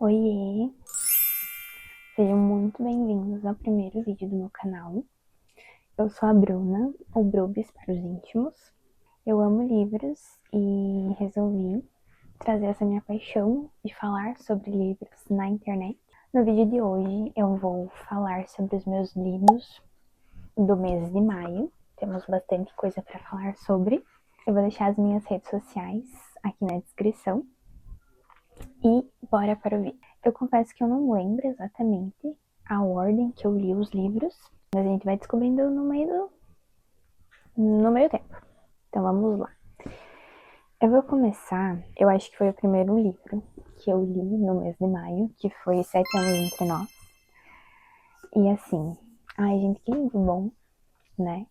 Oiê! Sejam muito bem-vindos ao primeiro vídeo do meu canal. Eu sou a Bruna, ou Brubis para os íntimos. Eu amo livros e resolvi trazer essa minha paixão de falar sobre livros na internet. No vídeo de hoje eu vou falar sobre os meus livros do mês de maio. Temos bastante coisa para falar sobre. Eu vou deixar as minhas redes sociais aqui na descrição. E bora para o vídeo. Eu confesso que eu não lembro exatamente a ordem que eu li os livros, mas a gente vai descobrindo no meio tempo. Então vamos lá. Eu vou começar, eu acho que foi o primeiro livro que eu li no mês de maio, que foi 7 anos entre nós. E assim, ai gente, que livro bom, né?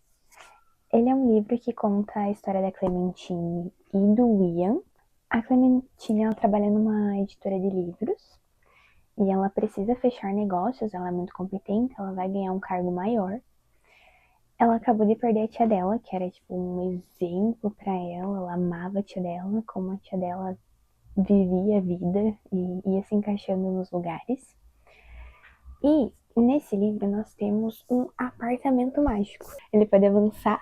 Ele é um livro que conta a história da Clementine e do Ian. A Clementine, ela trabalha numa editora de livros e ela precisa fechar negócios, ela é muito competente, ela vai ganhar um cargo maior. Ela acabou de perder a tia dela, que era tipo um exemplo pra ela amava a tia dela, como a tia dela vivia a vida e ia se encaixando nos lugares. E nesse livro nós temos um apartamento mágico. Ele pode avançar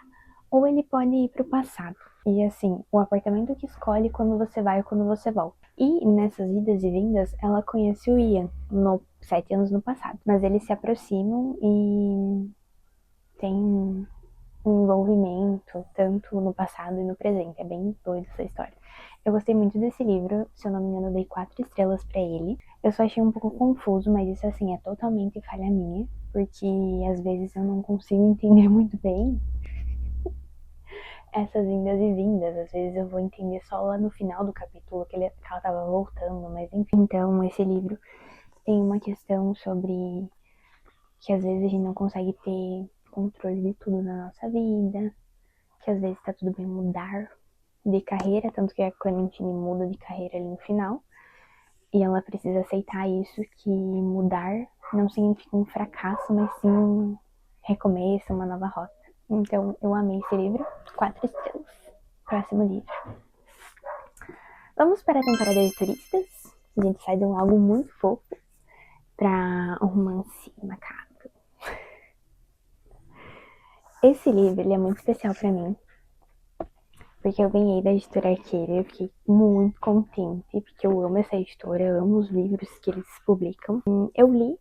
ou ele pode ir pro passado. E assim, o apartamento que escolhe quando você vai ou quando você volta. E nessas idas e vindas, ela conhece o Ian, 7 anos no passado. Mas eles se aproximam e tem um envolvimento, tanto no passado e no presente. É bem doido essa história. Eu gostei muito desse livro, se eu não me engano, eu dei 4 estrelas pra ele. Eu só achei um pouco confuso, mas isso assim, é totalmente falha minha, porque às vezes eu não consigo entender muito bem essas indas e vindas. Às vezes eu vou entender só lá no final do capítulo que ela tava voltando, mas enfim. Então, esse livro tem uma questão sobre que às vezes a gente não consegue ter controle de tudo na nossa vida, que às vezes tá tudo bem mudar de carreira, tanto que a Clementine muda de carreira ali no final, e ela precisa aceitar isso, que mudar não significa um fracasso, mas sim um recomeço, uma nova rota. Então, eu amei esse livro, 4 estrelas. Próximo livro. Vamos para a temporada de turistas. A gente sai de algo muito fofo para um romance macabro. Esse livro ele é muito especial para mim, porque eu ganhei da editora Arqueira. Eu fiquei muito contente, porque eu amo essa editora, eu amo os livros que eles publicam. Eu li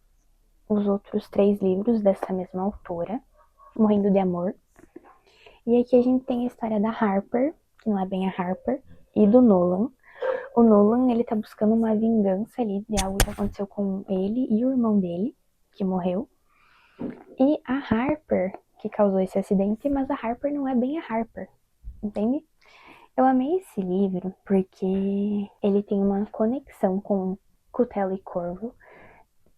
os outros 3 livros dessa mesma autora, Morrendo de Amor. E aqui a gente tem a história da Harper, que não é bem a Harper, e do Nolan. O Nolan, ele tá buscando uma vingança ali de algo que aconteceu com ele e o irmão dele, que morreu. E a Harper, que causou esse acidente, mas a Harper não é bem a Harper, entende? Eu amei esse livro porque ele tem uma conexão com Cutelo e Corvo.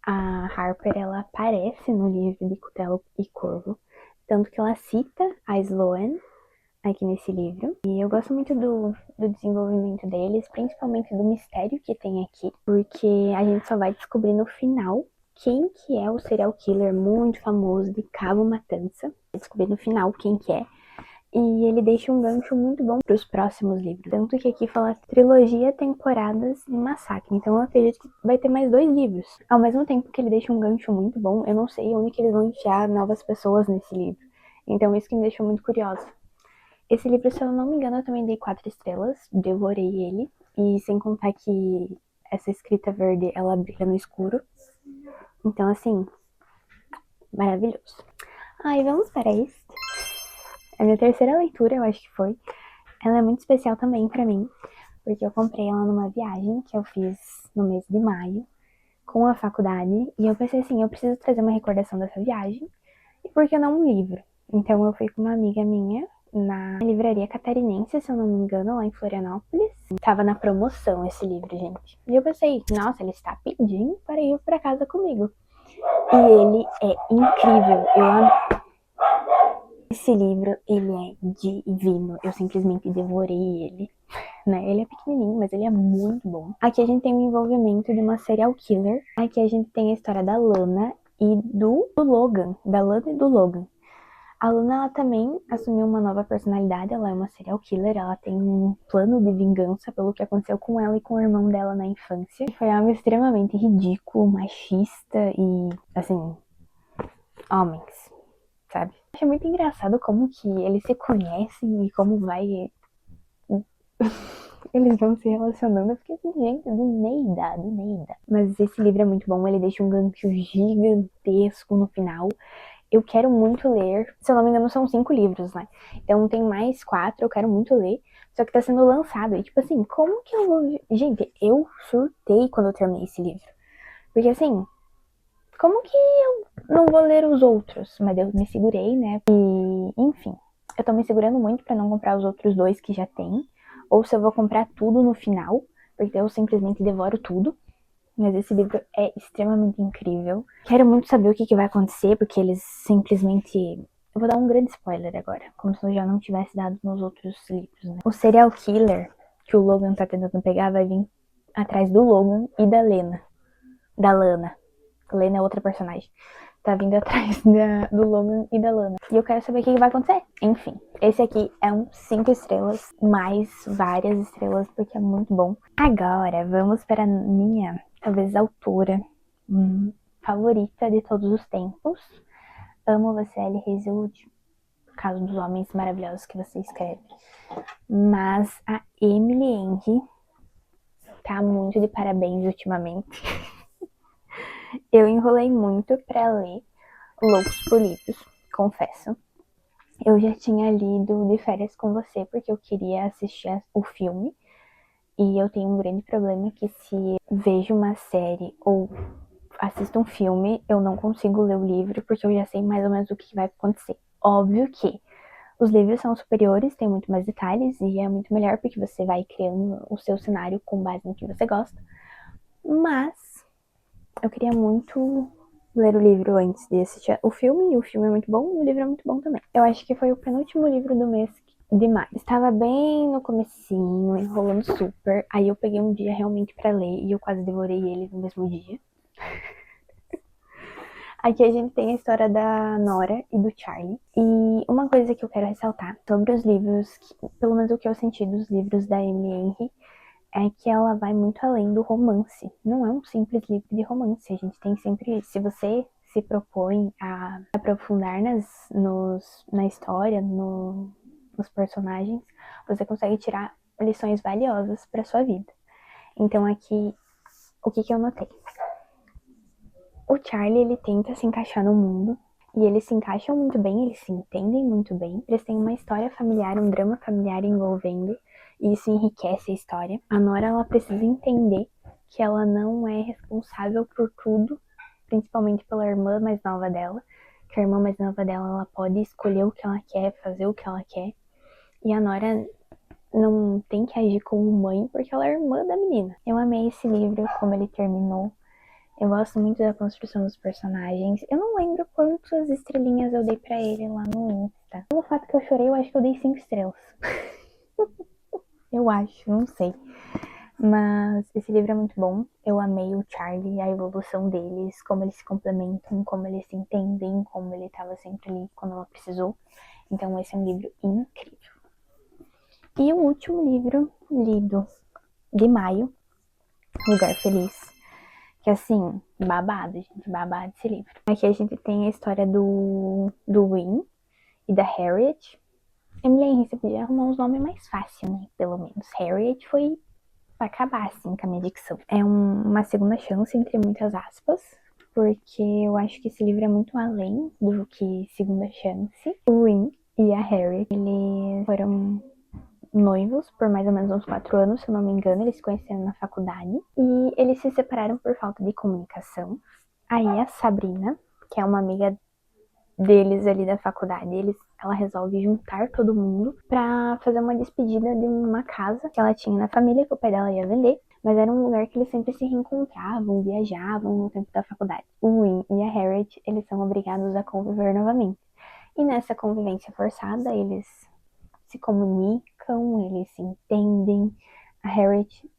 A Harper, ela aparece no livro de Cutelo e Corvo, tanto que ela cita a Sloane aqui nesse livro. E eu gosto muito do desenvolvimento deles, principalmente do mistério que tem aqui, porque a gente só vai descobrir no final quem que é o serial killer muito famoso de Cabo Matança. Vai descobrir no final quem que é. E ele deixa um gancho muito bom para os próximos livros. Tanto que aqui fala trilogia temporadas de massacre. Então eu acredito que vai ter mais 2 livros. Ao mesmo tempo que ele deixa um gancho muito bom, eu não sei onde que eles vão enfiar novas pessoas nesse livro. Então isso que me deixou muito curiosa. Esse livro, se eu não me engano, eu também dei 4 estrelas. Devorei ele. E sem contar que essa escrita verde, ela brilha no escuro. Então assim, maravilhoso. E vamos para este. A minha terceira leitura, eu acho que foi. Ela é muito especial também pra mim, porque eu comprei ela numa viagem que eu fiz no mês de maio com a faculdade. E eu pensei assim, eu preciso trazer uma recordação dessa viagem. E por que não um livro? Então eu fui com uma amiga minha na livraria catarinense, se eu não me engano, lá em Florianópolis. Tava na promoção esse livro, gente. E eu pensei, nossa, ele está pedindo para ir pra casa comigo. E ele é incrível. Eu amo. Esse livro, ele é divino. Eu simplesmente devorei ele. Né? Ele é pequenininho, mas ele é muito bom. Aqui a gente tem o envolvimento de uma serial killer. Aqui a gente tem a história da Lana e do Logan. Da Lana e do Logan. A Luna, ela também assumiu uma nova personalidade, ela é uma serial killer, ela tem um plano de vingança pelo que aconteceu com ela e com o irmão dela na infância. Foi algo extremamente ridículo, machista e, assim, homens, sabe? Acho muito engraçado como que eles se conhecem e como vai... eles vão se relacionando. Eu fiquei assim, gente, do Neida, do Neida. Mas esse livro é muito bom, ele deixa um gancho gigantesco no final. Eu quero muito ler, se eu não me engano são 5 livros, né? Então tem mais 4, eu quero muito ler. Só que tá sendo lançado. E tipo assim, como que eu vou... Gente, eu surtei quando eu terminei esse livro. Porque assim, como que eu não vou ler os outros? Mas eu me segurei, né? E, enfim, eu tô me segurando muito pra não comprar os outros 2 que já tem. Ou se eu vou comprar tudo no final, porque eu simplesmente devoro tudo. Mas esse livro é extremamente incrível. Quero muito saber o que vai acontecer, porque eles simplesmente... Eu vou dar um grande spoiler agora, como se eu já não tivesse dado nos outros livros, né? O serial killer que o Logan tá tentando pegar vai vir atrás do Logan e da Lena. Da Lana. A Lena é outra personagem. Tá vindo atrás do Logan e da Lana. E eu quero saber o que vai acontecer. Enfim, esse aqui é um 5 estrelas, mais várias estrelas, porque é muito bom. Agora, vamos para a minha, talvez, autora favorita de todos os tempos. Amo você, L. Hazelwood, por causa dos homens maravilhosos que você escreve. Mas a Emily Henry tá muito de parabéns ultimamente. Eu enrolei muito pra ler Loucos por Livros, confesso. Eu já tinha lido De Férias com Você, porque eu queria assistir o filme. E eu tenho um grande problema que se vejo uma série ou assisto um filme, eu não consigo ler o livro, porque eu já sei mais ou menos o que vai acontecer. Óbvio que os livros são superiores, tem muito mais detalhes, e é muito melhor porque você vai criando o seu cenário com base no que você gosta. Mas eu queria muito ler o livro antes de assistir o filme, e o filme é muito bom, e o livro é muito bom também. Eu acho que foi o penúltimo livro do mês de maio. Estava bem no comecinho, enrolando super, aí eu peguei um dia realmente pra ler, e eu quase devorei ele no mesmo dia. Aqui a gente tem a história da Nora e do Charlie. E uma coisa que eu quero ressaltar sobre os livros, pelo menos o que eu senti dos livros da Emily Henry, é que ela vai muito além do romance. Não é um simples livro de romance. A gente tem sempre, se você se propõe a aprofundar na história, nos personagens, você consegue tirar lições valiosas para sua vida. Então aqui, o que eu notei? O Charlie, ele tenta se encaixar no mundo, e eles se encaixam muito bem, eles se entendem muito bem. Eles têm uma história familiar, um drama familiar envolvendo, e isso enriquece a história. A Nora, ela precisa entender que ela não é responsável por tudo, principalmente pela irmã mais nova dela, que a irmã mais nova dela, ela pode escolher o que ela quer, fazer o que ela quer, e a Nora não tem que agir como mãe, porque ela é irmã da menina. Eu amei esse livro, como ele terminou. Eu gosto muito da construção dos personagens. Eu não lembro quantas estrelinhas eu dei pra ele lá no Insta. Pelo fato que eu chorei, eu acho que eu dei 5 estrelas. Eu acho, não sei. Mas esse livro é muito bom. Eu amei o Charlie, a evolução deles, como eles se complementam, como eles se entendem, como ele estava sempre ali quando ela precisou. Então esse é um livro incrível. E o último livro lido de maio, Lugar Feliz. Que assim, babado, gente, babado esse livro. Aqui a gente tem a história do Win e da Harriet. Emily Henry, você podia arrumar uns nomes mais fáceis, né? Pelo menos. Harriet foi pra acabar, assim, com a minha dicção. É uma segunda chance, entre muitas aspas, porque eu acho que esse livro é muito além do que segunda chance. O Win e a Harriet, eles foram noivos por mais ou menos uns 4 anos, se eu não me engano. Eles se conheceram na faculdade e eles se separaram por falta de comunicação. Aí a Sabrina, que é uma amiga deles ali da faculdade, ela resolve juntar todo mundo pra fazer uma despedida de uma casa que ela tinha na família, que o pai dela ia vender, mas era um lugar que eles sempre se reencontravam, viajavam no tempo da faculdade. O Win e a Harriet, eles são obrigados a conviver novamente. E nessa convivência forçada, eles se comunicam, eles se entendem. A Harriet,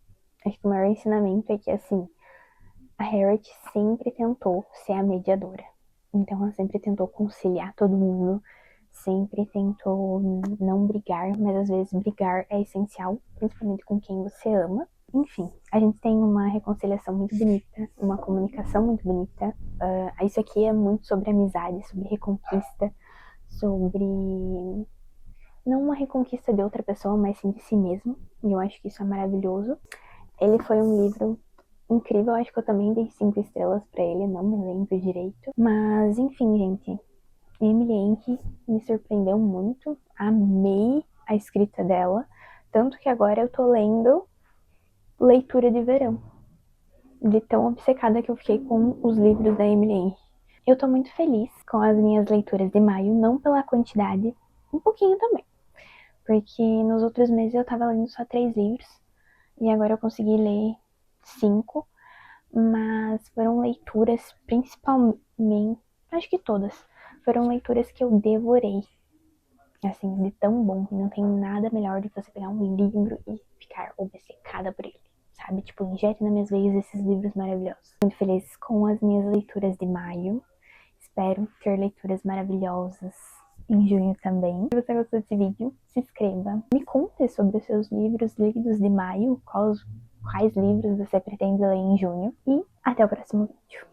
acho que o maior ensinamento é que, assim, a Harriet sempre tentou ser a mediadora. Então ela sempre tentou conciliar todo mundo, sempre tento não brigar, mas às vezes brigar é essencial, principalmente com quem você ama. Enfim, a gente tem uma reconciliação muito bonita, uma comunicação muito bonita. Isso aqui é muito sobre amizade, sobre reconquista, sobre não uma reconquista de outra pessoa, mas sim de si mesmo. E eu acho que isso é maravilhoso. Ele foi um livro incrível, acho que eu também dei 5 estrelas pra ele, não me lembro direito. Mas, enfim, gente, Emily Henke me surpreendeu muito, amei a escrita dela, tanto que agora eu tô lendo leitura de verão, de tão obcecada que eu fiquei com os livros da Emily Henke. Eu tô muito feliz com as minhas leituras de maio, não pela quantidade, um pouquinho também, porque nos outros meses eu tava lendo só 3 livros, e agora eu consegui ler 5, mas foram leituras, principalmente, acho que todas, foram leituras que eu devorei, assim, de tão bom, e não tem nada melhor do que você pegar um livro e ficar obcecada por ele, sabe? Tipo, injete nas minhas veias esses livros maravilhosos. Muito feliz com as minhas leituras de maio, espero ter leituras maravilhosas em junho também. Se você gostou desse vídeo, se inscreva. Me conte sobre os seus livros lidos de maio, quais livros você pretende ler em junho. E até o próximo vídeo.